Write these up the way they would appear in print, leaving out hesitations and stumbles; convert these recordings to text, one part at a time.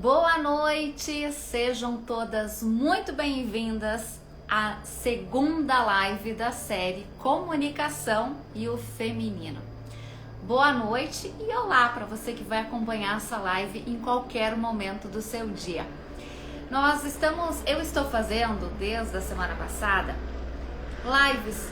Boa noite, sejam todas muito bem-vindas à segunda live da série Comunicação e o Feminino. Boa noite e olá para você que vai acompanhar essa live em qualquer momento do seu dia. Eu estou fazendo desde a semana passada lives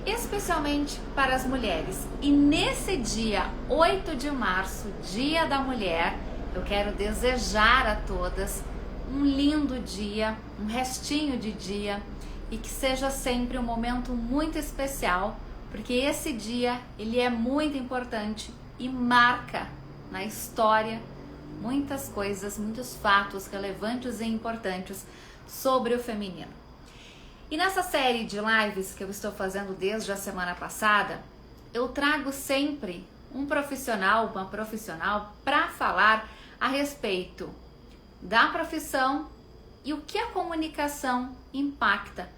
especialmente para as mulheres. E nesse dia 8 de março, Dia da Mulher, eu quero desejar a todas um lindo dia, um restinho de dia e que seja sempre um momento muito especial, porque esse dia ele é muito importante e marca na história muitas coisas, muitos fatos relevantes e importantes sobre o feminino. E nessa série de lives que eu estou fazendo desde a semana passada, eu trago sempre um profissional, uma profissional para falar a respeito da profissão e o que a comunicação impacta,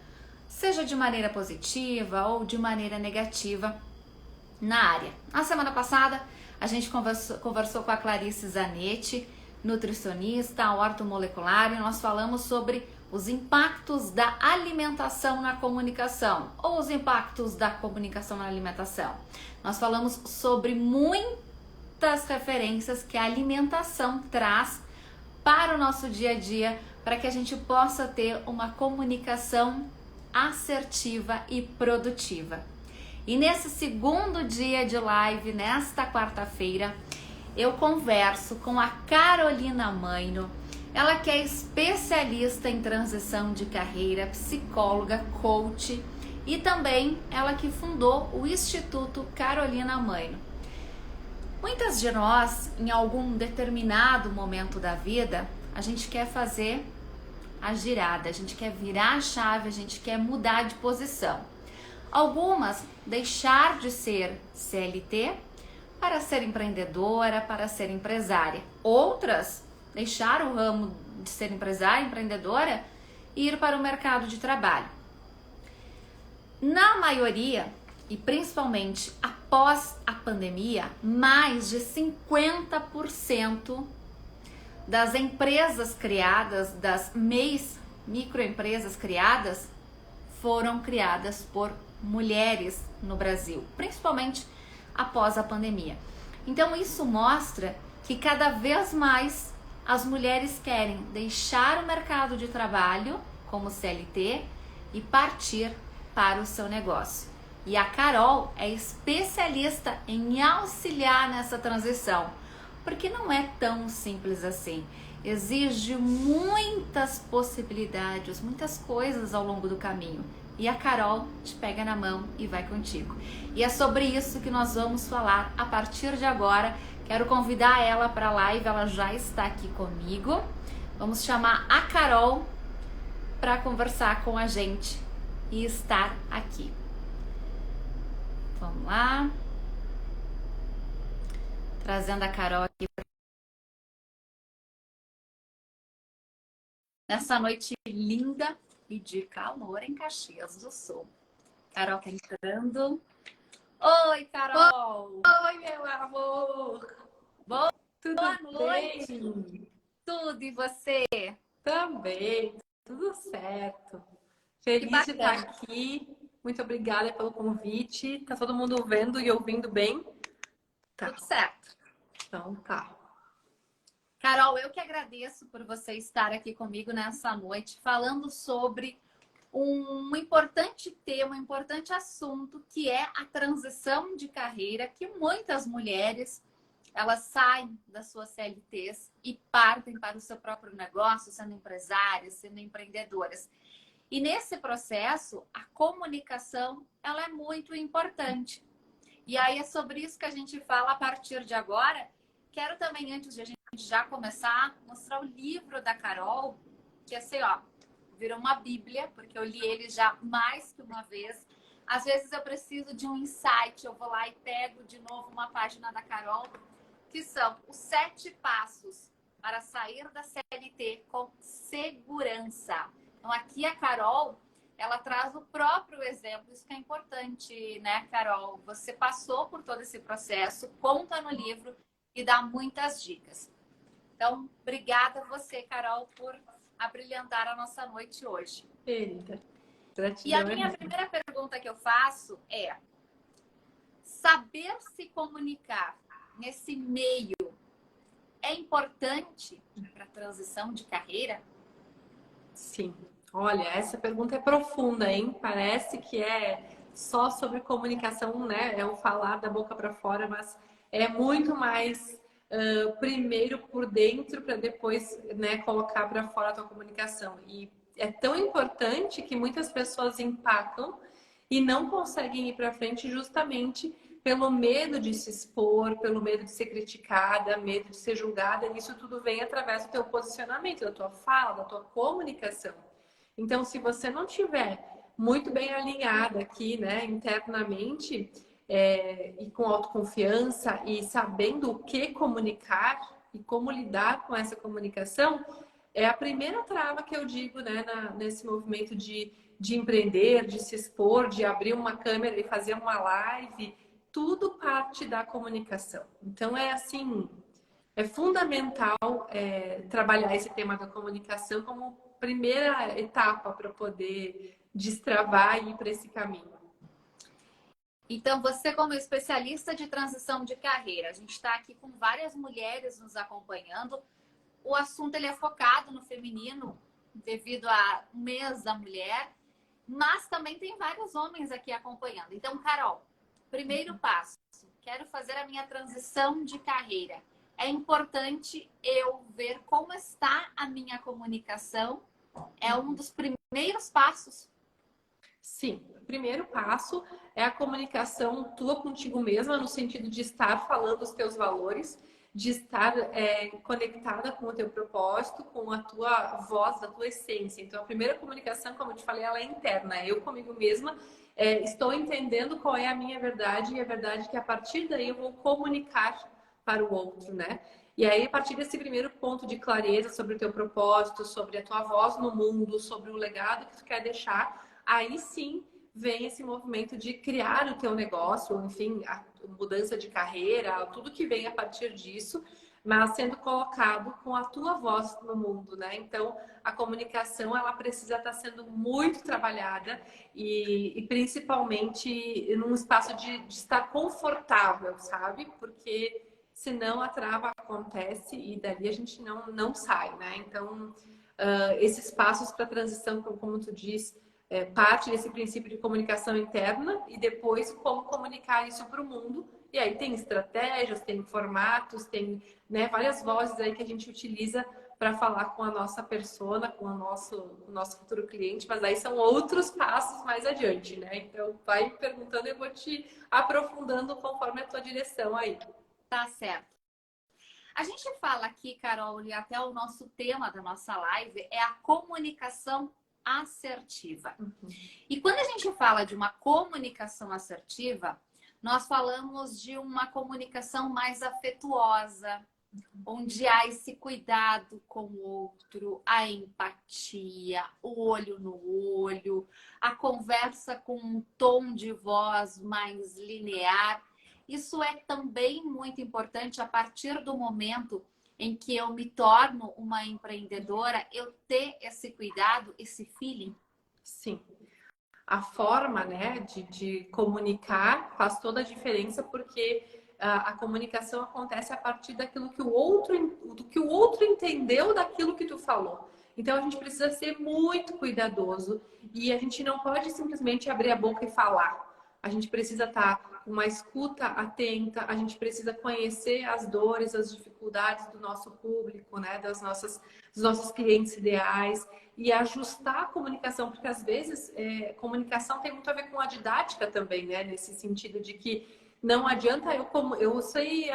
seja de maneira positiva ou de maneira negativa na área. Na semana passada, a gente conversou com a Clarice Zanetti, nutricionista, ortomolecular, e nós falamos sobre os impactos da alimentação na comunicação, ou os impactos da comunicação na alimentação. Nós falamos sobre muitas referências que a alimentação traz para o nosso dia a dia, para que a gente possa ter uma comunicação assertiva e produtiva. E nesse segundo dia de live, nesta quarta-feira, eu converso com a Carolina Maino. Ela que é especialista em transição de carreira, psicóloga, coach e também ela que fundou o Instituto Carolina Maino. Muitas de nós, em algum determinado momento da vida, a gente quer fazer a girada, a gente quer virar a chave, a gente quer mudar de posição. Algumas deixar de ser CLT para ser empreendedora, para ser empresária. Outras deixar o ramo de ser empresária, empreendedora e ir para o mercado de trabalho. Na maioria, e principalmente após a pandemia, mais de 50% das empresas criadas, das MEIs, microempresas criadas, foram criadas por mulheres no Brasil, principalmente após a pandemia. Então isso mostra que cada vez mais as mulheres querem deixar o mercado de trabalho como CLT e partir para o seu negócio. E a Carol é especialista em auxiliar nessa transição, porque não é tão simples assim. Exige muitas possibilidades, muitas coisas ao longo do caminho. E a Carol te pega na mão e vai contigo. E é sobre isso que nós vamos falar a partir de agora. Quero convidar ela para a live, ela já está aqui comigo. Vamos chamar a Carol para conversar com a gente e estar aqui. Vamos lá. Trazendo a Carol aqui nessa noite linda e de calor em Caxias do Sul. Carol tá entrando. Oi, Carol! Oi, meu amor! Boa Tudo noite! bem? Tudo e você? Também, tudo certo. Que Feliz de estar bacana! aqui. Muito obrigada pelo convite. Tá todo mundo vendo e ouvindo bem? Tá, Tudo certo. então tá. Carol, eu que agradeço por você estar aqui comigo nessa noite, falando sobre um importante tema, um importante assunto, que é a transição de carreira, que muitas mulheres, elas saem das suas CLTs e partem para o seu próprio negócio, sendo empresárias, sendo empreendedoras. E nesse processo, a comunicação, ela é muito importante. E aí é sobre isso que a gente fala a partir de agora. Quero também, antes de a gente já começar, mostrar o livro da Carol, que é assim, ó, virou uma bíblia, porque eu li ele já mais que uma vez. Às vezes eu preciso de um insight, eu vou lá e pego de novo uma página da Carol, que são os 7 passos para sair da CLT com segurança. Então aqui a Carol, ela traz o próprio exemplo, isso que é importante, né, Carol? Você passou por todo esse processo, conta no livro e dá muitas dicas. Então, obrigada a você, Carol, por abrilhantar a nossa noite hoje. Querida, E a gratidão é minha minha. primeira pergunta que eu faço é: saber se comunicar nesse meio é importante para a transição de carreira? Sim. Olha, essa pergunta é profunda, hein? Parece que é só sobre comunicação, né? É o falar da boca para fora, mas é muito mais primeiro por dentro para depois, né, colocar para fora a tua comunicação. E é tão importante que muitas pessoas empacam e não conseguem ir para frente justamente pelo medo de se expor, pelo medo de ser criticada, medo de ser julgada. E isso tudo vem através do teu posicionamento, da tua fala, da tua comunicação. Então, se você não tiver muito bem alinhada aqui, né, internamente, e com autoconfiança e sabendo o que comunicar e como lidar com essa comunicação, é a primeira trava que eu digo, né, nesse movimento de empreender, de se expor, de abrir uma câmera e fazer uma live, tudo parte da comunicação. Então, é assim, é fundamental trabalhar esse tema da comunicação como primeira etapa para poder destravar e ir para esse caminho. Então, você como especialista de transição de carreira, a gente está aqui com várias mulheres nos acompanhando. O assunto ele é focado no feminino devido ao mês da mulher, mas também tem vários homens aqui acompanhando. Então, Carol, primeiro passo, quero fazer a minha transição de carreira. É importante eu ver como está a minha comunicação. É um dos primeiros passos. Sim, o primeiro passo é a comunicação tua contigo mesma, no sentido de estar falando os teus valores, de estar conectada com o teu propósito, com a tua voz, a tua essência. Então, a primeira comunicação, como eu te falei, ela é interna. Eu comigo mesma estou entendendo qual é a minha verdade e a verdade que a partir daí eu vou comunicar para o outro, né? E aí, a partir desse primeiro ponto de clareza sobre o teu propósito, sobre a tua voz no mundo, sobre o legado que tu quer deixar, aí sim vem esse movimento de criar o teu negócio, enfim, a mudança de carreira, tudo que vem a partir disso, mas sendo colocado com a tua voz no mundo, né? Então, a comunicação, ela precisa estar sendo muito trabalhada e principalmente num espaço de estar confortável, sabe? Porque senão a trava acontece e dali a gente não sai, né? Então, esses passos para a transição, como tu diz, parte desse princípio de comunicação interna e depois como comunicar isso para o mundo. E aí tem estratégias, tem formatos, tem, né, várias vozes aí que a gente utiliza para falar com a nossa persona, com o nosso futuro cliente, mas aí são outros passos mais adiante, né? Então vai me perguntando e eu vou te aprofundando conforme a tua direção aí. Tá certo. A gente fala aqui, Carol, e até o nosso tema da nossa live é a comunicação assertiva. E quando a gente fala de uma comunicação assertiva, nós falamos de uma comunicação mais afetuosa, onde há esse cuidado com o outro, a empatia, o olho no olho, a conversa com um tom de voz mais linear. Isso é também muito importante a partir do momento em que eu me torno uma empreendedora, eu ter esse cuidado, esse feeling. Sim. A forma, né, de comunicar faz toda a diferença porque a comunicação acontece a partir daquilo que do que o outro entendeu daquilo que tu falou. Então a gente precisa ser muito cuidadoso e a gente não pode simplesmente abrir a boca e falar. A gente precisa estar com uma escuta atenta, a gente precisa conhecer as dores, as dificuldades do nosso público, né, dos nossos clientes ideais e ajustar a comunicação, porque às vezes comunicação tem muito a ver com a didática também, né, nesse sentido de que não adianta eu sei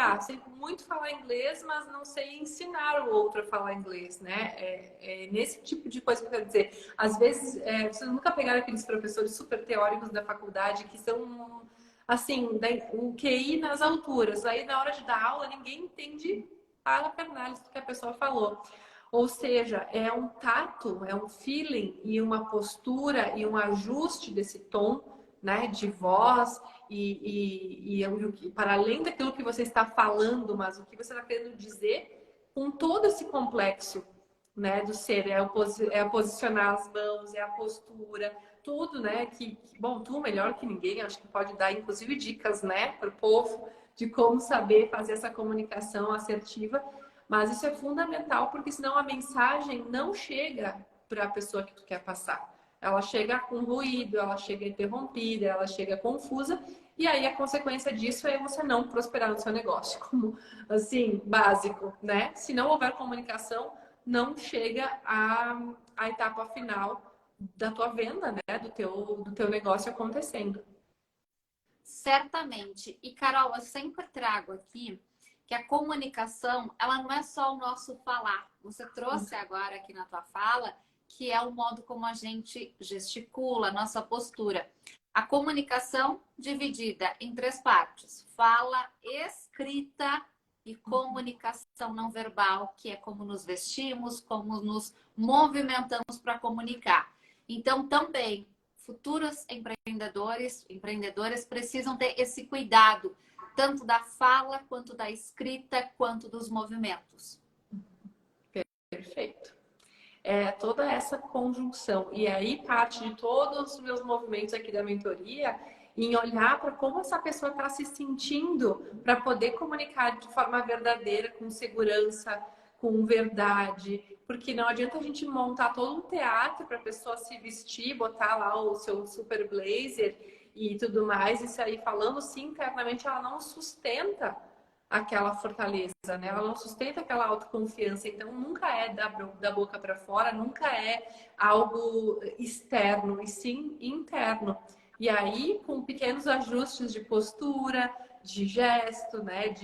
muito falar inglês, mas não sei ensinar o outro a falar inglês, né? Nesse tipo de coisa que eu quero dizer. Às vezes, vocês nunca pegaram aqueles professores super teóricos da faculdade que são, assim, o QI nas alturas. Aí, na hora de dar aula, ninguém entende a pernalha do que a pessoa falou. Ou seja, é um tato, é um feeling e uma postura e um ajuste desse tom, né, de voz e para além daquilo que você está falando, mas o que você está querendo dizer com todo esse complexo, né, do ser, é posicionar as mãos, é a postura, tudo, né, bom, tu melhor que ninguém, acho que pode dar, inclusive, dicas, né, para o povo, de como saber fazer essa comunicação assertiva, mas isso é fundamental, porque senão a mensagem não chega para a pessoa que tu quer passar. Ela chega com ruído, ela chega interrompida, ela chega confusa, e aí a consequência disso é você não prosperar no seu negócio, como, assim, básico, né? Se não houver comunicação, não chega à etapa final da tua venda, né? Do teu negócio acontecendo. Certamente. E, Carol, eu sempre trago aqui que a comunicação, ela não é só o nosso falar. Você trouxe agora aqui na tua fala que é o modo como a gente gesticula, nossa postura. A comunicação dividida em 3 partes: fala, escrita e comunicação não verbal, que é como nos vestimos, como nos movimentamos para comunicar. Então, também, futuros empreendedores precisam ter esse cuidado, tanto da fala, quanto da escrita, quanto dos movimentos. Perfeito. É toda essa conjunção. E aí parte de todos os meus movimentos aqui da mentoria em olhar para como essa pessoa está se sentindo para poder comunicar de forma verdadeira, com segurança, com verdade. Porque não adianta a gente montar todo um teatro para a pessoa se vestir, botar lá o seu super blazer e tudo mais, e sair falando, sim, internamente ela não sustenta aquela fortaleza, né? Ela não sustenta aquela autoconfiança, então nunca é da boca para fora, nunca é algo externo, e sim interno. E aí, com pequenos ajustes de postura, de gesto, né,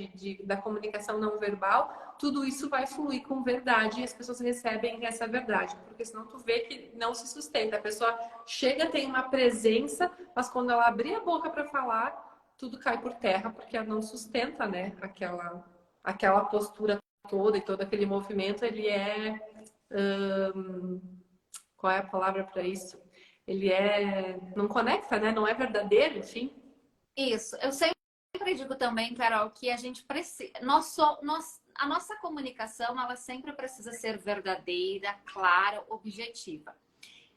da comunicação não verbal, tudo isso vai fluir com verdade e as pessoas recebem essa verdade, porque senão tu vê que não se sustenta. A pessoa chega, tem uma presença, mas quando ela abrir a boca para falar, tudo cai por terra, porque ela não sustenta, né, aquela postura toda e todo aquele movimento, ele é... qual é a palavra para isso? Ele não conecta, né? Não é verdadeiro, enfim. Isso. Eu sempre digo também, Carol, que a gente precisa... a nossa comunicação, ela sempre precisa ser verdadeira, clara, objetiva.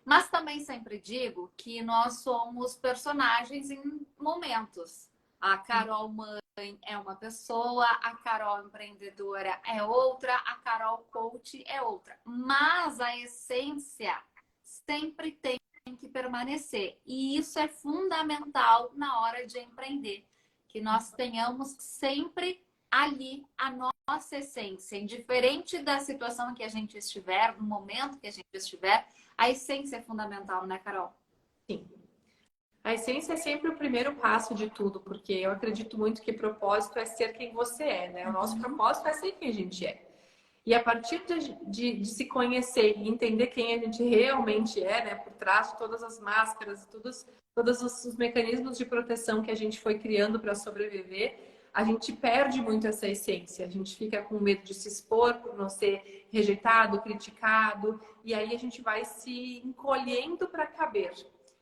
Mas também sempre digo que nós somos personagens em momentos. A Carol mãe é uma pessoa, a Carol empreendedora é outra, a Carol coach é outra. Mas a essência sempre tem que permanecer. E isso é fundamental na hora de empreender. Que nós tenhamos sempre ali a nossa essência. Indiferente da situação em que a gente estiver, no momento que a gente estiver, a essência é fundamental, né, Carol? Sim. A essência é sempre o primeiro passo de tudo, porque eu acredito muito que propósito é ser quem você é, né? O nosso propósito é ser quem a gente é. E a partir de se conhecer e entender quem a gente realmente é, né? Por trás de todas as máscaras, todos os mecanismos de proteção que a gente foi criando para sobreviver, a gente perde muito essa essência. A gente fica com medo de se expor por não ser rejeitado, criticado, e aí a gente vai se encolhendo para caber.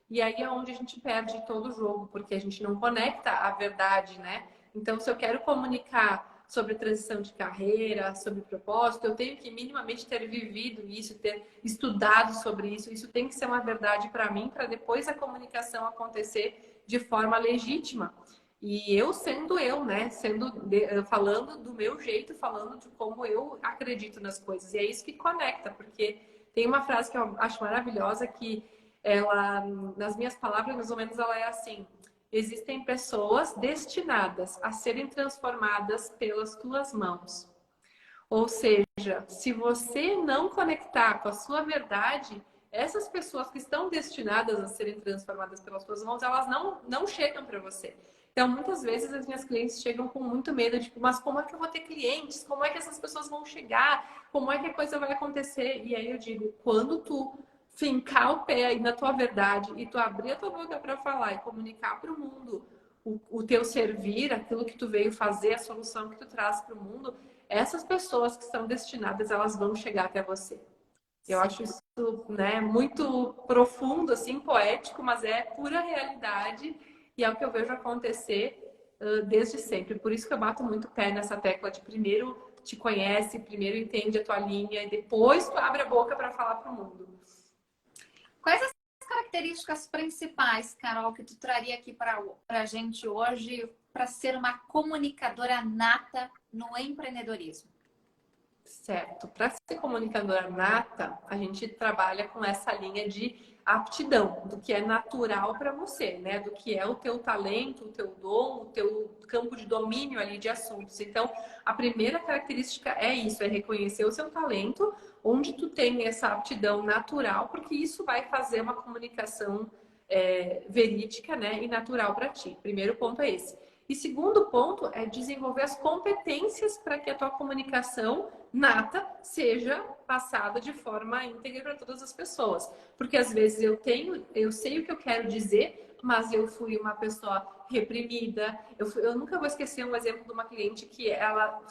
E aí é onde a gente perde todo o jogo, porque a gente não conecta a verdade, né? Então, se eu quero comunicar sobre transição de carreira, sobre propósito, eu tenho que minimamente ter vivido isso, ter estudado sobre isso. Isso tem que ser uma verdade para mim, para depois a comunicação acontecer de forma legítima. E eu sendo eu, né? Falando do meu jeito, falando de como eu acredito nas coisas. E é isso que conecta, porque tem uma frase que eu acho maravilhosa que ela, nas minhas palavras, mais ou menos, ela é assim: existem pessoas destinadas a serem transformadas pelas tuas mãos. Ou seja, se você não conectar com a sua verdade, essas pessoas que estão destinadas a serem transformadas pelas tuas mãos, elas não chegam para você. Então, muitas vezes as minhas clientes chegam com muito medo, tipo, mas como é que eu vou ter clientes? Como é que essas pessoas vão chegar? Como é que a coisa vai acontecer? E aí eu digo, quando tu fincar o pé aí na tua verdade e tu abrir a tua boca para falar e comunicar para o mundo o teu servir, aquilo que tu veio fazer, a solução que tu traz para o mundo, essas pessoas que são destinadas, elas vão chegar até você. Eu acho isso, né, muito profundo, assim, poético, mas é pura realidade e é o que eu vejo acontecer desde sempre. Por isso que eu bato muito pé nessa tecla de primeiro te conhece, primeiro entende a tua linha e depois tu abre a boca para falar para o mundo. Quais as características principais, Carol, que tu traria aqui para a gente hoje para ser uma comunicadora nata no empreendedorismo? Certo. Para ser comunicadora nata, a gente trabalha com essa linha de aptidão, do que é natural para você, né? Do que é o teu talento, o teu dom, o teu campo de domínio ali de assuntos. Então, a primeira característica é isso, é reconhecer o seu talento, onde tu tem essa aptidão natural, porque isso vai fazer uma comunicação verídica, né? E natural para ti. Primeiro ponto é esse. E segundo ponto é desenvolver as competências para que a tua comunicação nata seja passada de forma íntegra para todas as pessoas. Porque às vezes eu sei o que eu quero dizer, mas eu fui uma pessoa reprimida. Eu nunca vou esquecer um exemplo de uma cliente que ela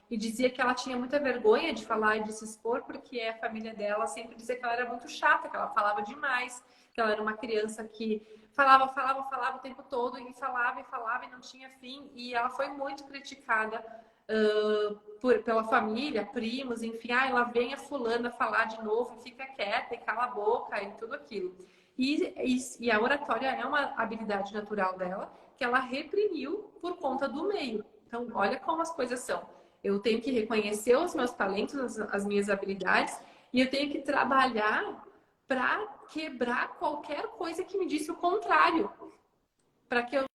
me dizia que ela tinha muita vergonha de falar e de se expor, porque a família dela sempre dizia que ela era muito chata, que ela falava demais, que ela era uma criança que falava o tempo todo e falava e não tinha fim. E ela foi muito criticada pela família, primos, enfim. Ela vem a fulana falar de novo, fica quieta e cala a boca e tudo aquilo. E a oratória é uma habilidade natural dela, que ela reprimiu por conta do meio. Então, olha como as coisas são. Eu tenho que reconhecer os meus talentos, as minhas habilidades, e eu tenho que trabalhar para quebrar qualquer coisa que me disse o contrário, para que eu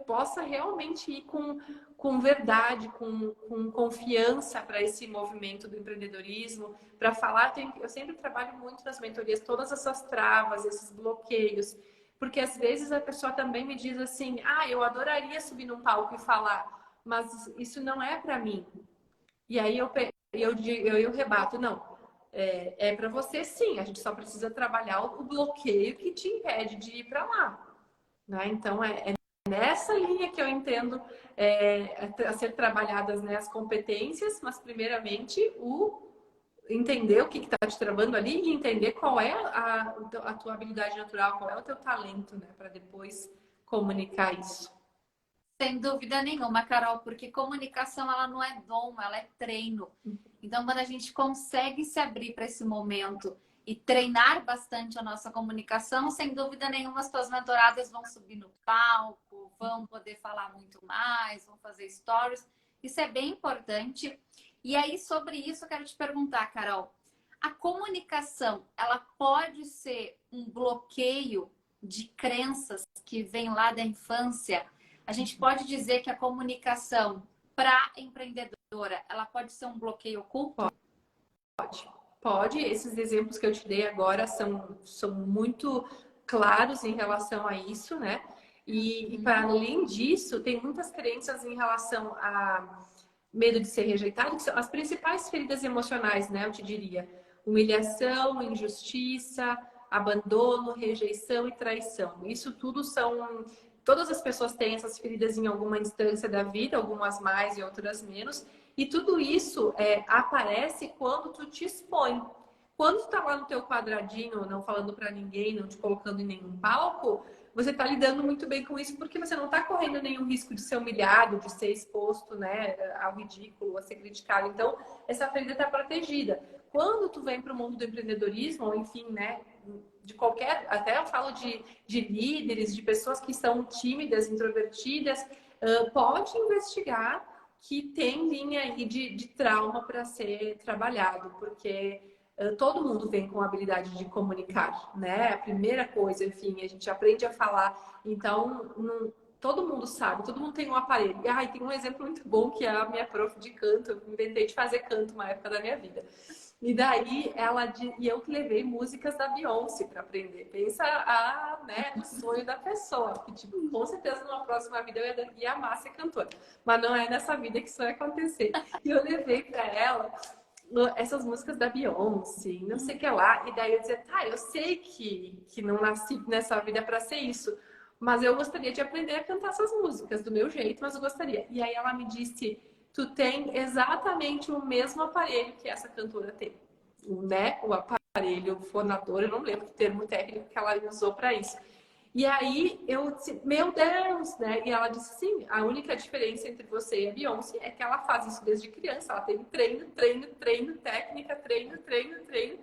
possa realmente ir com verdade, com confiança para esse movimento do empreendedorismo, para falar. Eu sempre trabalho muito nas mentorias, todas essas travas, esses bloqueios, porque às vezes a pessoa também me diz assim: eu adoraria subir num palco e falar, mas isso não é para mim. E aí eu rebato: não. É para você sim, a gente só precisa trabalhar o bloqueio que te impede de ir para lá, né? Então é nessa linha que eu entendo a ser trabalhadas, né, as competências, mas primeiramente entender o que está te travando ali e entender qual é a tua habilidade natural, qual é o teu talento, né, para depois comunicar isso. Sem dúvida nenhuma, Carol, porque comunicação ela não é dom, ela é treino. Então, quando a gente consegue se abrir para esse momento e treinar bastante a nossa comunicação, sem dúvida nenhuma, as tuas mentoradas vão subir no palco, vão poder falar muito mais, vão fazer stories. Isso é bem importante. E aí, sobre isso, eu quero te perguntar, Carol, a comunicação, ela pode ser um bloqueio de crenças que vem lá da infância? A gente pode dizer que a comunicação para empreendedora, ela pode ser um bloqueio oculto? Pode. Esses exemplos que eu te dei agora são muito claros em relação a isso, né? E para além disso, tem muitas crenças em relação a medo de ser rejeitado, que são as principais feridas emocionais, né? Eu te diria: humilhação, injustiça, abandono, rejeição e traição. Isso tudo todas as pessoas têm essas feridas em alguma instância da vida, algumas mais e outras menos. E tudo isso aparece quando tu te expõe. Quando tu tá lá no teu quadradinho, não falando para ninguém, não te colocando em nenhum palco, você tá lidando muito bem com isso, porque você não tá correndo nenhum risco de ser humilhado, de ser exposto, né, ao ridículo, a ser criticado. Então, essa ferida tá protegida. Quando tu vem para o mundo do empreendedorismo, ou enfim, né, de qualquer, até eu falo de líderes, de pessoas que são tímidas, introvertidas, pode investigar que tem linha aí de trauma para ser trabalhado, porque todo mundo vem com a habilidade de comunicar, né? A primeira coisa, enfim, a gente aprende a falar, então todo mundo sabe, todo mundo tem um aparelho. E tem um exemplo muito bom que é a minha prof de canto. Eu inventei de fazer canto uma época da minha vida. E daí eu que levei músicas da Beyoncé para aprender. Pensa o sonho da pessoa. Que, tipo, com certeza numa próxima vida eu ia amar ser cantora. Mas não é nessa vida que isso vai acontecer. E eu levei para ela essas músicas da Beyoncé, não sei o que lá. E daí eu dizia: eu sei que não nasci nessa vida para ser isso, mas eu gostaria de aprender a cantar essas músicas do meu jeito, mas eu gostaria. E aí ela me disse: tu tem exatamente o mesmo aparelho que essa cantora tem, né? O aparelho fonador, eu não lembro o termo técnico que ela usou para isso. E aí eu disse, meu Deus, né? E ela disse sim, a única diferença entre você e a Beyoncé é que ela faz isso desde criança. Ela teve treino, treino, treino, técnica, treino, treino, treino.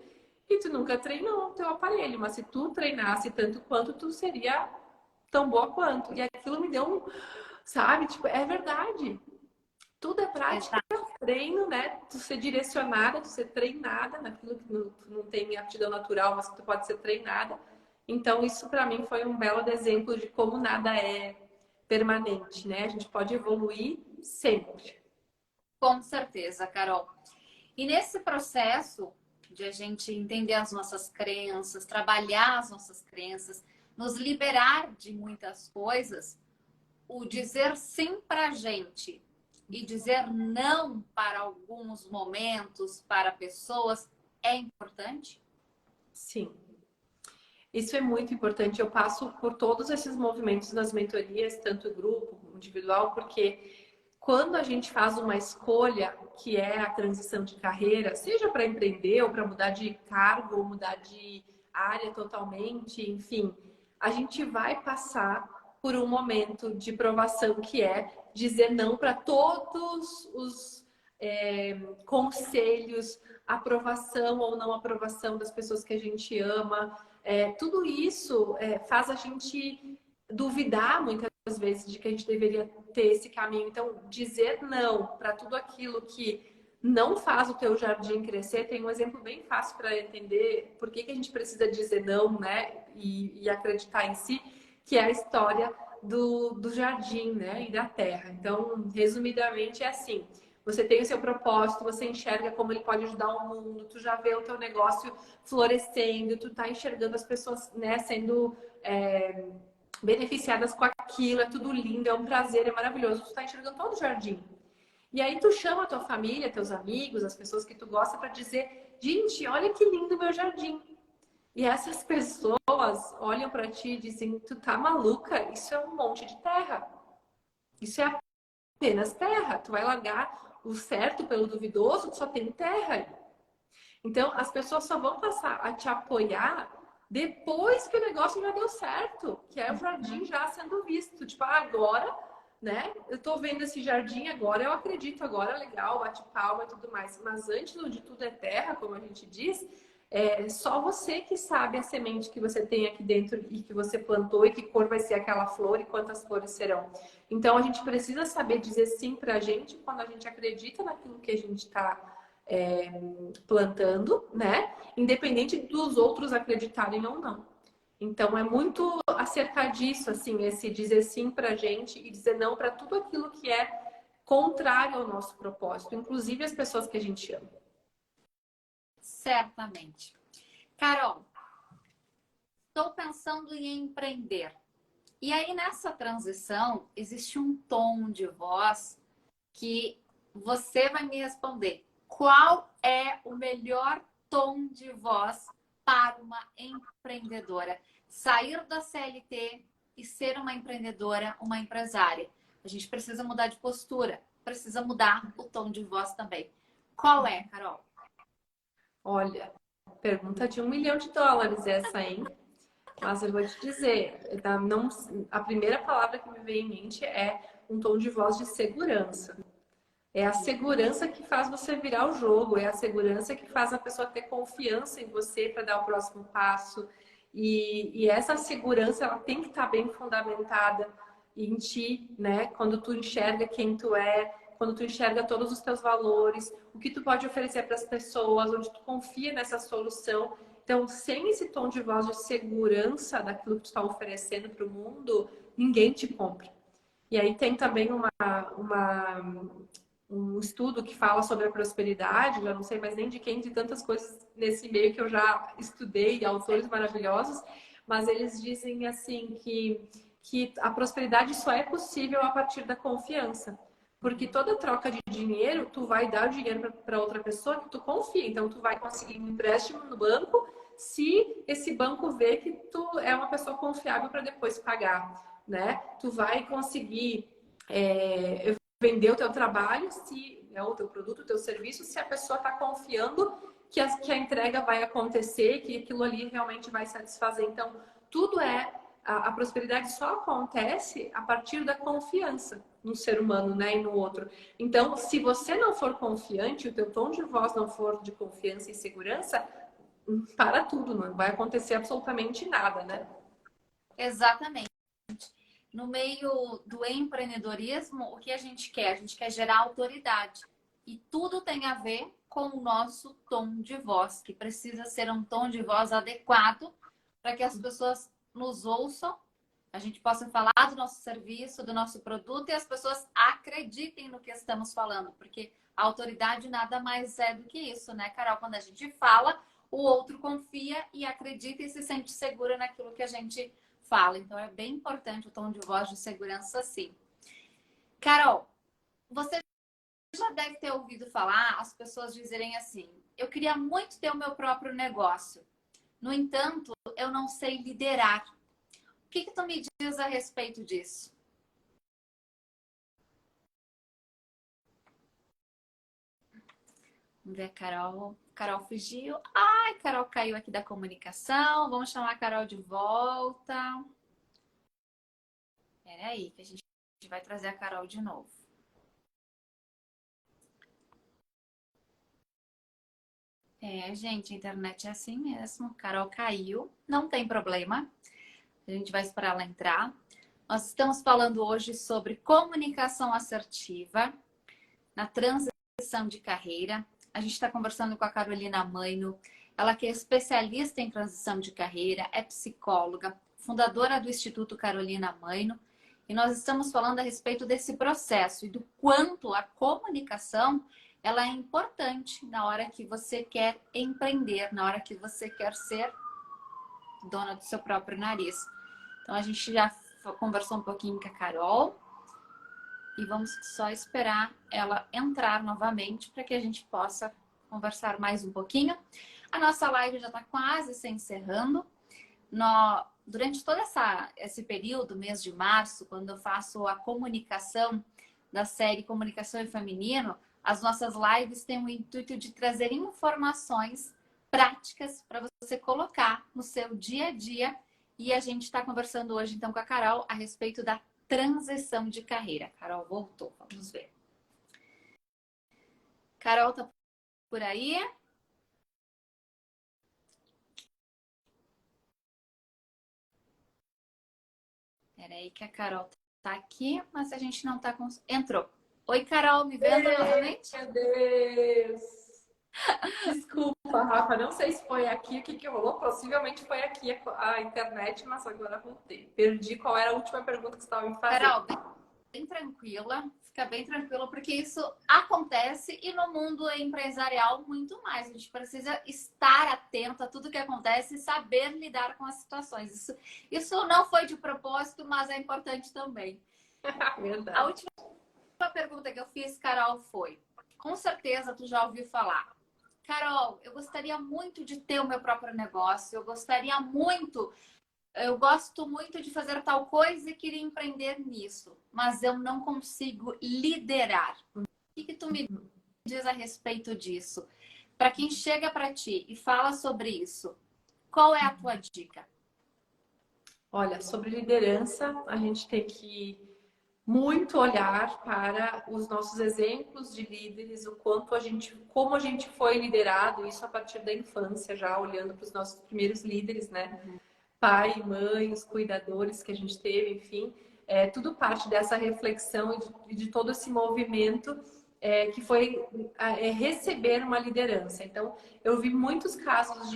E tu nunca treinou o teu aparelho, mas se tu treinasse tanto quanto, tu seria tão boa quanto. E aquilo me deu um, sabe? Tipo, é verdade. Tudo é prática, Exato. treino, né? Tu ser direcionada, tu ser treinada naquilo que tu não tem aptidão natural, mas que tu pode ser treinada. Então, isso para mim foi um belo exemplo de como nada é permanente, né? A gente pode evoluir sempre. Com certeza, Carol. E nesse processo de a gente entender as nossas crenças, trabalhar as nossas crenças, nos liberar de muitas coisas, o dizer sim para a gente e dizer não para alguns momentos, para pessoas, é importante? Sim. Isso é muito importante. Eu passo por todos esses movimentos nas mentorias, tanto grupo como individual, porque quando a gente faz uma escolha, que é a transição de carreira, seja para empreender ou para mudar de cargo ou mudar de área totalmente, enfim, a gente vai passar por um momento de provação que é dizer não para todos os conselhos, aprovação ou não aprovação das pessoas que a gente ama. Tudo isso faz a gente duvidar muitas vezes de que a gente deveria ter esse caminho. Então, dizer não para tudo aquilo que não faz o teu jardim crescer, tem um exemplo bem fácil para entender por que a gente precisa dizer não, né? E acreditar em si, que é a história do jardim, né? E da terra. Então, resumidamente, é assim. Você tem o seu propósito, você enxerga como ele pode ajudar o mundo, tu já vê o teu negócio florescendo, tu tá enxergando as pessoas, né, sendo beneficiadas com aquilo, é tudo lindo, é um prazer, é maravilhoso, tu tá enxergando todo o jardim. E aí tu chama a tua família, teus amigos, as pessoas que tu gosta para dizer, gente, olha que lindo o meu jardim. E essas pessoas olham para ti e dizem, tu tá maluca? Isso é um monte de terra. Isso é apenas terra. Tu vai largar o certo pelo duvidoso, tu só tem terra. Então, as pessoas só vão passar a te apoiar depois que o negócio já deu certo, que é o jardim já sendo visto. Tipo, agora, né? Eu tô vendo esse jardim agora, eu acredito agora, legal, bate palma e tudo mais. Mas antes de tudo é terra, como a gente diz, é só você que sabe a semente que você tem aqui dentro e que você plantou e que cor vai ser aquela flor e quantas flores serão. Então, a gente precisa saber dizer sim pra gente quando a gente acredita naquilo que a gente está plantando, né? Independente dos outros acreditarem ou não. Então é muito acerca disso, assim, esse dizer sim pra gente e dizer não para tudo aquilo que é contrário ao nosso propósito, inclusive as pessoas que a gente ama. Certamente. Carol, estou pensando em empreender. E aí, nessa transição, existe um tom de voz que você vai me responder. Qual é o melhor tom de voz para uma empreendedora? Sair da CLT e ser uma empreendedora, uma empresária. A gente precisa mudar de postura, precisa mudar o tom de voz também. Qual é, Carol? Olha, pergunta de US$ 1 milhão essa, hein? Mas eu vou te dizer, não, a primeira palavra que me vem em mente é um tom de voz de segurança. É a segurança que faz você virar o jogo, é a segurança que faz a pessoa ter confiança em você para dar o próximo passo. E essa segurança ela tem que estar bem fundamentada em ti, né? Quando tu enxerga quem tu é, quando tu enxerga todos os teus valores, o que tu pode oferecer para as pessoas, onde tu confia nessa solução. Então, sem esse tom de voz de segurança daquilo que tu está oferecendo para o mundo, ninguém te compra. E aí tem também um estudo que fala sobre a prosperidade, já não sei mais nem de quem, de tantas coisas nesse meio que eu já estudei, autores maravilhosos, mas eles dizem assim que a prosperidade só é possível a partir da confiança. Porque toda troca de dinheiro, tu vai dar o dinheiro para outra pessoa que tu confia. Então, tu vai conseguir um empréstimo no banco se esse banco vê que tu é uma pessoa confiável para depois pagar, né? Tu vai conseguir vender o teu trabalho, se é o teu produto, o teu serviço, se a pessoa está confiando que a entrega vai acontecer, que aquilo ali realmente vai satisfazer. Então, tudo é a prosperidade só acontece a partir da confiança no ser humano, né, e no outro. Então, se você não for confiante, o teu tom de voz não for de confiança e segurança, para tudo, não vai acontecer absolutamente nada, né? Exatamente. No meio do empreendedorismo, o que a gente quer? A gente quer gerar autoridade. E tudo tem a ver com o nosso tom de voz, que precisa ser um tom de voz adequado para que as pessoas nos ouçam, a gente possa falar do nosso serviço, do nosso produto e as pessoas acreditem no que estamos falando, porque a autoridade nada mais é do que isso, né, Carol? Quando a gente fala, o outro confia e acredita e se sente segura naquilo que a gente fala. Então é bem importante o tom de voz de segurança, sim. Carol, você já deve ter ouvido falar as pessoas dizerem assim: eu queria muito ter o meu próprio negócio. No entanto, eu não sei liderar. O que tu me diz a respeito disso? Vamos ver a Carol. Carol fugiu. Ai, Carol caiu aqui da comunicação. Vamos chamar a Carol de volta. Espera aí, que a gente vai trazer a Carol de novo. É, gente, a internet é assim mesmo. Carol caiu. Não tem problema. A gente vai esperar ela entrar. Nós estamos falando hoje sobre comunicação assertiva na transição de carreira. A gente está conversando com a Carolina Maino, ela que é especialista em transição de carreira, é psicóloga, fundadora do Instituto Carolina Maino, e nós estamos falando a respeito desse processo e do quanto a comunicação ela é importante na hora que você quer empreender, na hora que você quer ser dona do seu próprio nariz. Então a gente já conversou um pouquinho com a Carol. E vamos só esperar ela entrar novamente para que a gente possa conversar mais um pouquinho. A nossa live já está quase se encerrando. Durante todo esse período, mês de março, quando eu faço a comunicação da série Comunicação e Feminino, as nossas lives têm o intuito de trazer informações práticas para você colocar no seu dia a dia. E a gente está conversando hoje, então, com a Carol a respeito da transição de carreira. Carol voltou, vamos ver. Carol tá por aí? Peraí que a Carol tá aqui, mas a gente não tá com... Entrou. Oi, Carol, me vendo novamente? Meu Deus! Desculpa, Rafa, não sei se foi aqui o que rolou. Possivelmente foi aqui a internet, mas agora voltei. Perdi qual era a última pergunta que você estava me fazendo. Carol, bem tranquila, fica bem tranquila, porque isso acontece e no mundo empresarial muito mais. A gente precisa estar atento a tudo que acontece e saber lidar com as situações. Isso não foi de propósito, mas é importante também. Verdade. A última pergunta que eu fiz, Carol, foi: com certeza tu já ouviu falar. Carol, eu gostaria muito de ter o meu próprio negócio, eu gosto muito de fazer tal coisa e queria empreender nisso, mas eu não consigo liderar. O que tu me diz a respeito disso? Para quem chega para ti e fala sobre isso, qual é a tua dica? Olha, sobre liderança, a gente tem que muito olhar para os nossos exemplos de líderes, como a gente foi liderado, isso a partir da infância, já olhando para os nossos primeiros líderes, né? Pai, mãe, os cuidadores que a gente teve, enfim, tudo parte dessa reflexão e de todo esse movimento que foi receber uma liderança. Então, eu vi muitos casos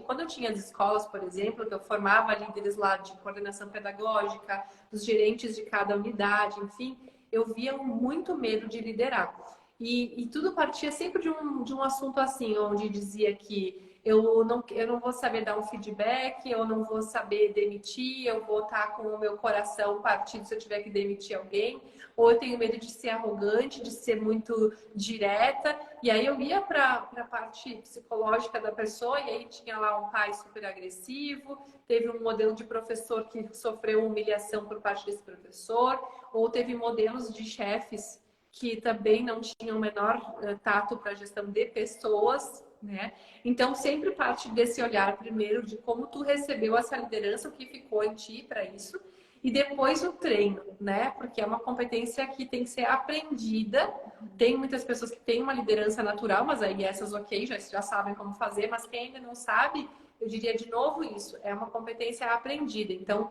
quando eu tinha as escolas, por exemplo, que eu formava líderes lá de coordenação pedagógica, dos gerentes de cada unidade, enfim, eu via muito medo de liderar. E tudo partia sempre de um assunto assim, onde dizia que eu não vou saber dar um feedback, eu não vou saber demitir, eu vou estar com o meu coração partido se eu tiver que demitir alguém, ou eu tenho medo de ser arrogante, de ser muito direta. E aí eu ia para a parte psicológica da pessoa, e aí tinha lá um pai super agressivo, teve um modelo de professor que sofreu humilhação por parte desse professor, ou teve modelos de chefes que também não tinham o menor tato para a gestão de pessoas, né? Então, sempre parte desse olhar primeiro de como tu recebeu essa liderança, o que ficou em ti para isso, e depois o treino, né? Porque é uma competência que tem que ser aprendida. Tem muitas pessoas que têm uma liderança natural, mas aí essas, ok, já sabem como fazer, mas quem ainda não sabe, eu diria de novo isso, é uma competência aprendida. Então,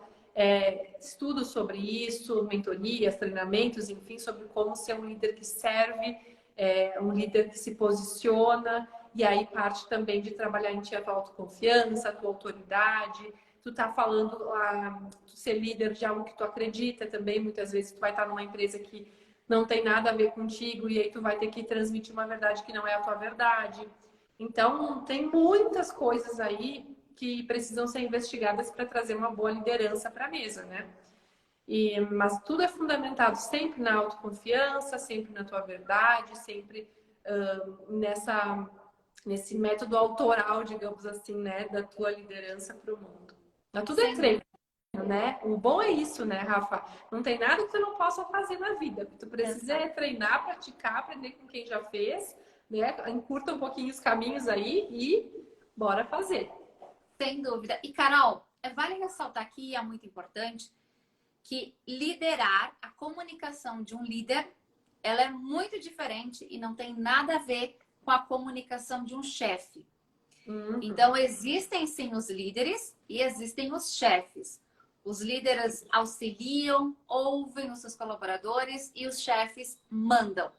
estudo sobre isso, mentorias, treinamentos, enfim, sobre como ser um líder que serve, um líder que se posiciona, e aí parte também de trabalhar em ti a tua autoconfiança, a tua autoridade. Tu tá falando, tu ser líder de algo que tu acredita também, muitas vezes tu vai estar numa empresa que não tem nada a ver contigo, e aí tu vai ter que transmitir uma verdade que não é a tua verdade. Então, tem muitas coisas aí que precisam ser investigadas para trazer uma boa liderança para a mesa, né? Mas tudo é fundamentado sempre na autoconfiança, sempre na tua verdade, sempre nesse método autoral, digamos assim, né, da tua liderança para o mundo. Mas tudo é treino, né? O bom é isso, né, Rafa? Não tem nada que tu não possa fazer na vida. O que tu precisa é treinar, praticar, aprender com quem já fez, né? Encurta um pouquinho os caminhos aí e bora fazer. Sem dúvida. E, Carol, vale ressaltar aqui, é muito importante, que liderar, a comunicação de um líder, ela é muito diferente e não tem nada a ver com a comunicação de um chefe. Então, existem sim os líderes e existem os chefes. Os líderes auxiliam, ouvem os seus colaboradores e os chefes mandam.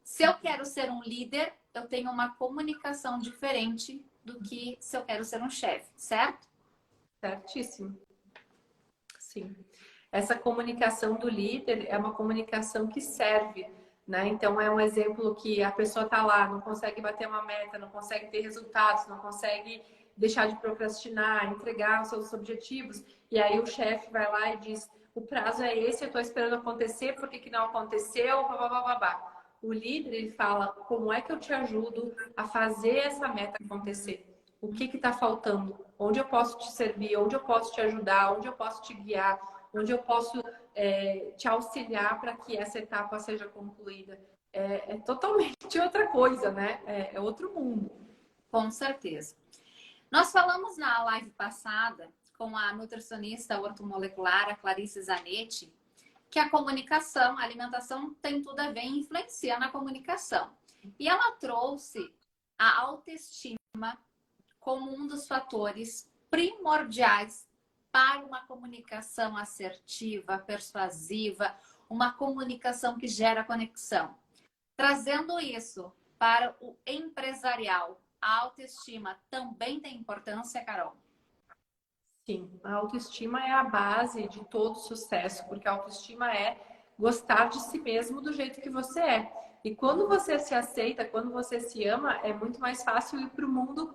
Se eu quero ser um líder, eu tenho uma comunicação diferente do que se eu quero ser um chefe, certo? Certíssimo. Sim. Essa comunicação do líder é uma comunicação que serve, né? Então, é um exemplo que a pessoa está lá, não consegue bater uma meta, não consegue ter resultados, não consegue deixar de procrastinar, entregar os seus objetivos. E aí o chefe vai lá e diz, o prazo é esse, eu estou esperando acontecer, por que que não aconteceu? Babá. O líder, ele fala, como é que eu te ajudo a fazer essa meta acontecer? O que está faltando? Onde eu posso te servir? Onde eu posso te ajudar? Onde eu posso te guiar? Onde eu posso te auxiliar para que essa etapa seja concluída? É totalmente outra coisa, né? É outro mundo. Com certeza. Nós falamos na live passada com a nutricionista ortomolecular, a Clarice Zanetti, que a comunicação, a alimentação tem tudo a ver e influencia na comunicação. E ela trouxe a autoestima como um dos fatores primordiais para uma comunicação assertiva, persuasiva, uma comunicação que gera conexão. Trazendo isso para o empresarial, a autoestima também tem importância, Carol? Sim, a autoestima é a base de todo sucesso, porque a autoestima é gostar de si mesmo do jeito que você é. E quando você se aceita, quando você se ama, é muito mais fácil ir para o mundo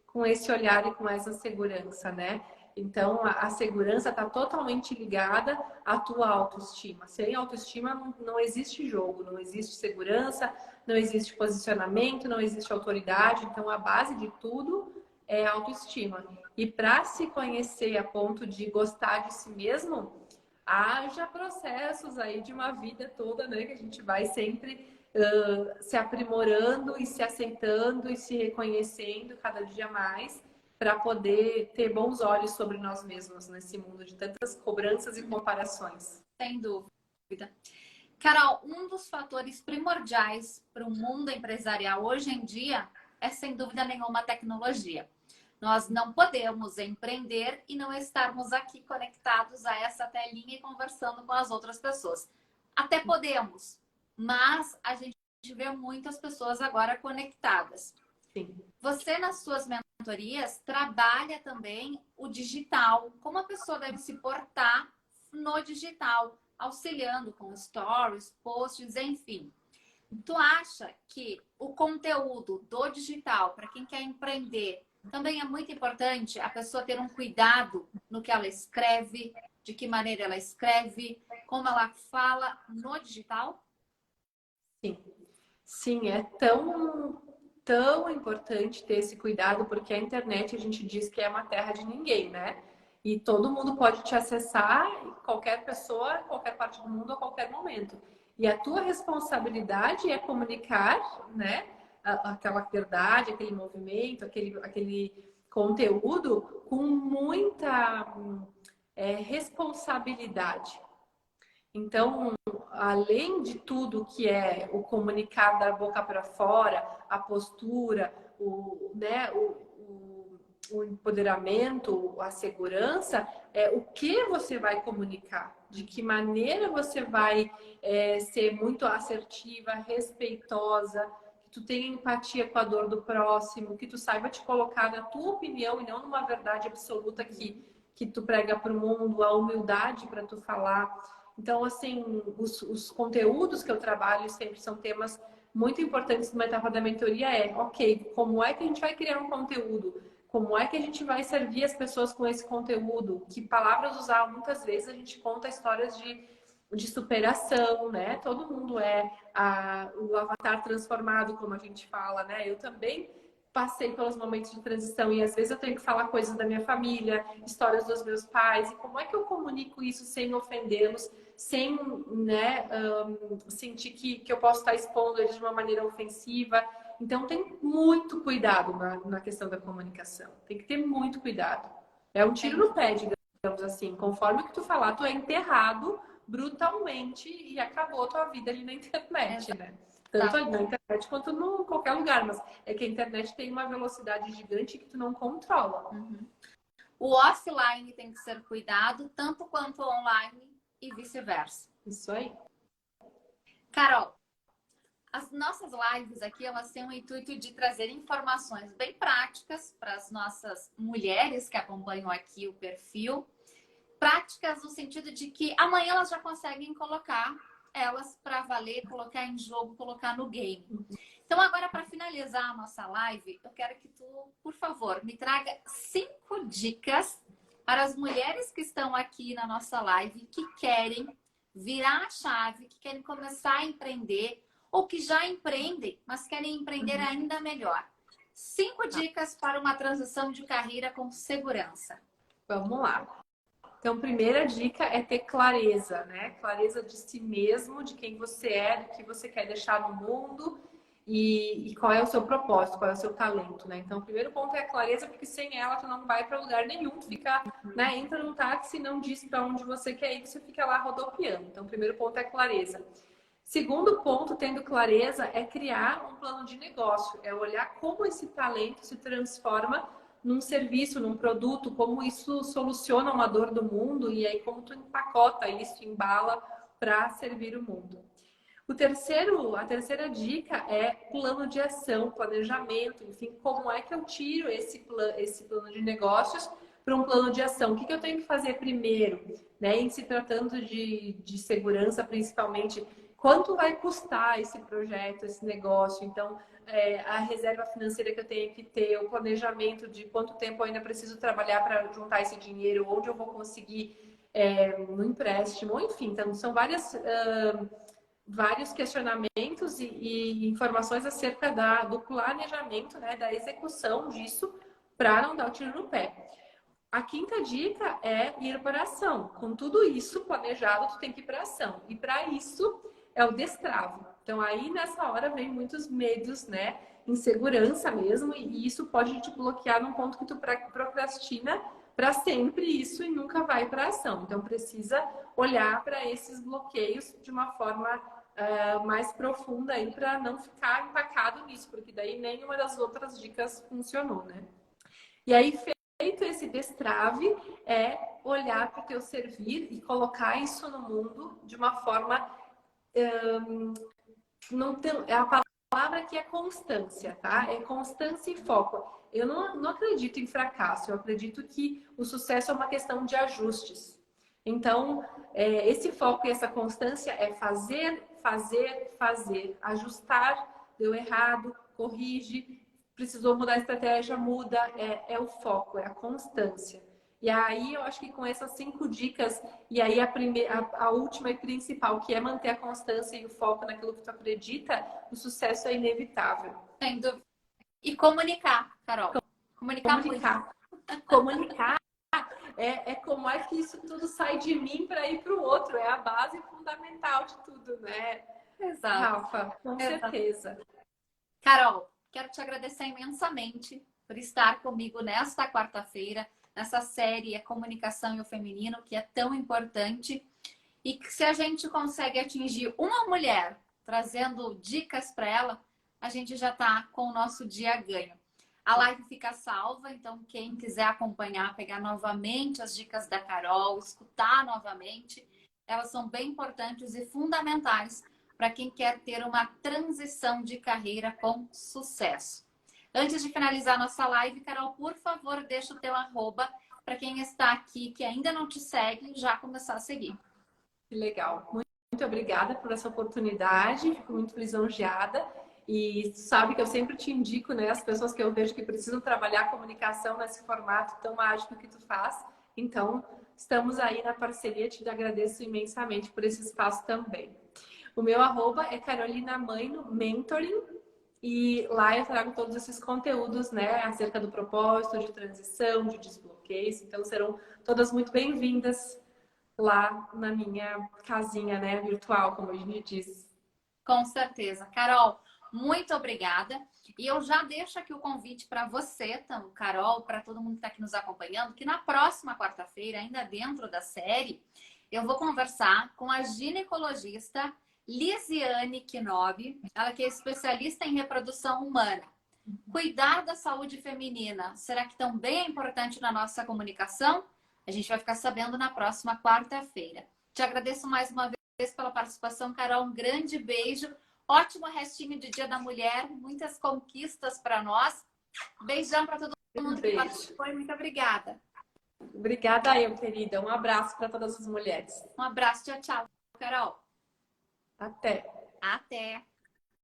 com esse olhar e com essa segurança, né? Então, a segurança está totalmente ligada à tua autoestima. Sem autoestima não existe jogo, não existe segurança, não existe posicionamento, não existe autoridade. Então, a base de tudo é a autoestima. E para se conhecer a ponto de gostar de si mesmo, haja processos aí de uma vida toda, né? Que a gente vai sempre se aprimorando e se aceitando e se reconhecendo cada dia mais para poder ter bons olhos sobre nós mesmos nesse mundo de tantas cobranças e comparações. Sem dúvida. Carol, um dos fatores primordiais para o mundo empresarial hoje em dia é, sem dúvida nenhuma, a tecnologia. Nós não podemos empreender e não estarmos aqui conectados a essa telinha e conversando com as outras pessoas. Até podemos, mas a gente vê muitas pessoas agora conectadas. Sim. Você, nas suas mentorias, trabalha também o digital. Como a pessoa deve se portar no digital, auxiliando com stories, posts, enfim. Tu acha que o conteúdo do digital, para quem quer empreender, também é muito importante a pessoa ter um cuidado no que ela escreve, de que maneira ela escreve, como ela fala no digital? Sim, sim, é tão importante ter esse cuidado, porque a internet a gente diz que é uma terra de ninguém, né? E todo mundo pode te acessar, qualquer pessoa, qualquer parte do mundo, a qualquer momento. E a tua responsabilidade é comunicar, né, aquela verdade, aquele movimento, aquele conteúdo com muita responsabilidade. Então, além de tudo que é o comunicar da boca para fora, a postura, o empoderamento, a segurança, o que você vai comunicar, de que maneira você vai ser muito assertiva, respeitosa, que tu tenha empatia com a dor do próximo, que tu saiba te colocar na tua opinião e não numa verdade absoluta que tu prega para o mundo, a humildade para tu falar. Então, assim, os conteúdos que eu trabalho sempre são temas muito importantes numa etapa da mentoria ok, como é que a gente vai criar um conteúdo? Como é que a gente vai servir as pessoas com esse conteúdo? Que palavras usar? Muitas vezes a gente conta histórias de superação, né? Todo mundo é o avatar transformado, como a gente fala, né? Eu também passei pelos momentos de transição e às vezes eu tenho que falar coisas da minha família, histórias dos meus pais, e como é que eu comunico isso sem ofendê-los, sem, né, sentir que eu posso estar expondo eles de uma maneira ofensiva. Então tem muito cuidado na questão da comunicação, tem que ter muito cuidado. É um tiro no pé, digamos assim, conforme o que tu falar, tu é enterrado brutalmente e acabou a tua vida ali na internet, né? Tanto na internet quanto em qualquer lugar, mas é que a internet tem uma velocidade gigante que tu não controla. Uhum. O offline tem que ser cuidado, tanto quanto o online e vice-versa. Isso aí. Carol, as nossas lives aqui, elas têm o intuito de trazer informações bem práticas para as nossas mulheres que acompanham aqui o perfil. Práticas no sentido de que amanhã elas já conseguem colocar elas para valer, colocar em jogo, colocar no game. Então, agora, para finalizar a nossa live, eu quero que tu, por favor, me traga 5 dicas para as mulheres que estão aqui na nossa live, que querem virar a chave, que querem começar a empreender, ou que já empreendem, mas querem empreender ainda melhor. 5 dicas para uma transição de carreira com segurança. Vamos lá. Então, primeira dica é ter clareza, né? Clareza de si mesmo, de quem você é, do que você quer deixar no mundo e qual é o seu propósito, qual é o seu talento, né? Então, o primeiro ponto é a clareza, porque sem ela tu não vai para lugar nenhum, tu fica, né? Entra num táxi e não diz para onde você quer ir, você fica lá rodopiando. Então, o primeiro ponto é a clareza. Segundo ponto, tendo clareza, é criar um plano de negócio, é olhar como esse talento se transforma num serviço, num produto, como isso soluciona uma dor do mundo e aí como tu empacota isso, embala para servir o mundo. A terceira dica é plano de ação, planejamento, enfim, como é que eu tiro esse plano de negócios para um plano de ação? O que eu tenho que fazer primeiro, né? Em se tratando de segurança, principalmente, quanto vai custar esse projeto, esse negócio? Então, a reserva financeira que eu tenho que ter, o planejamento de quanto tempo eu ainda preciso trabalhar para juntar esse dinheiro, onde eu vou conseguir no empréstimo, enfim. Então, são vários questionamentos e informações acerca do planejamento, né, da execução disso para não dar o tiro no pé. A quinta dica é ir para a ação. Com tudo isso planejado, tu tem que ir para a ação. E para isso é o destrave. Então aí nessa hora vem muitos medos, né? Insegurança mesmo, e isso pode te bloquear num ponto que tu procrastina para sempre isso e nunca vai para a ação. Então precisa olhar para esses bloqueios de uma forma mais profunda aí para não ficar empacado nisso, porque daí nenhuma das outras dicas funcionou, né? E aí feito esse destrave é olhar para o teu servir e colocar isso no mundo de uma forma a palavra aqui é constância, tá? É constância e foco. Eu não acredito em fracasso, eu acredito que o sucesso é uma questão de ajustes. Então, esse foco e essa constância é fazer, ajustar, deu errado, corrige, precisou mudar a estratégia, muda, é o foco, é a constância. E aí eu acho que com essas 5 dicas, e aí a última e principal, que é manter a constância e o foco naquilo que tu acredita, o sucesso é inevitável. Sem dúvida. E comunicar, Carol. Comunicar. Comunicar. é como é que isso tudo sai de mim para ir para o outro. É a base fundamental de tudo, né, Exato. Rafa? Com Exato. certeza. Carol, quero te agradecer imensamente por estar comigo nesta quarta-feira, nessa série A Comunicação e o Feminino, que é tão importante. E que se a gente consegue atingir uma mulher trazendo dicas para ela, a gente já está com o nosso dia ganho. A live fica salva, então quem quiser acompanhar, pegar novamente as dicas da Carol, escutar novamente, elas são bem importantes e fundamentais para quem quer ter uma transição de carreira com sucesso. Antes de finalizar nossa live, Carol, por favor, deixa o teu arroba para quem está aqui que ainda não te segue já começar a seguir. Que legal. Muito obrigada por essa oportunidade. Fico muito lisonjeada. E sabe que eu sempre te indico, né, as pessoas que eu vejo que precisam trabalhar a comunicação nesse formato tão mágico que tu faz. Então, estamos aí na parceria. Te agradeço imensamente por esse espaço também. O meu arroba é Carolina Mãe no Mentoring. E lá eu trago todos esses conteúdos, né, acerca do propósito, de transição, de desbloqueios. Então, serão todas muito bem-vindas lá na minha casinha, né, virtual, como a gente diz. Com certeza. Carol, muito obrigada. E eu já deixo aqui o convite para você, então, Carol, para todo mundo que está aqui nos acompanhando, que na próxima quarta-feira, ainda dentro da série, eu vou conversar com a ginecologista Lisiane Knob, ela que é especialista em reprodução humana. Cuidar da saúde feminina, será que também é importante na nossa comunicação? A gente vai ficar sabendo na próxima quarta-feira. Te agradeço mais uma vez pela participação, Carol. Um grande beijo. Ótimo restinho de Dia da Mulher. Muitas conquistas para nós. Beijão para todo mundo que participou. Muito obrigada. Obrigada eu, querida. Um abraço para todas as mulheres. Um abraço. Tchau, tchau, Carol. Até. Até.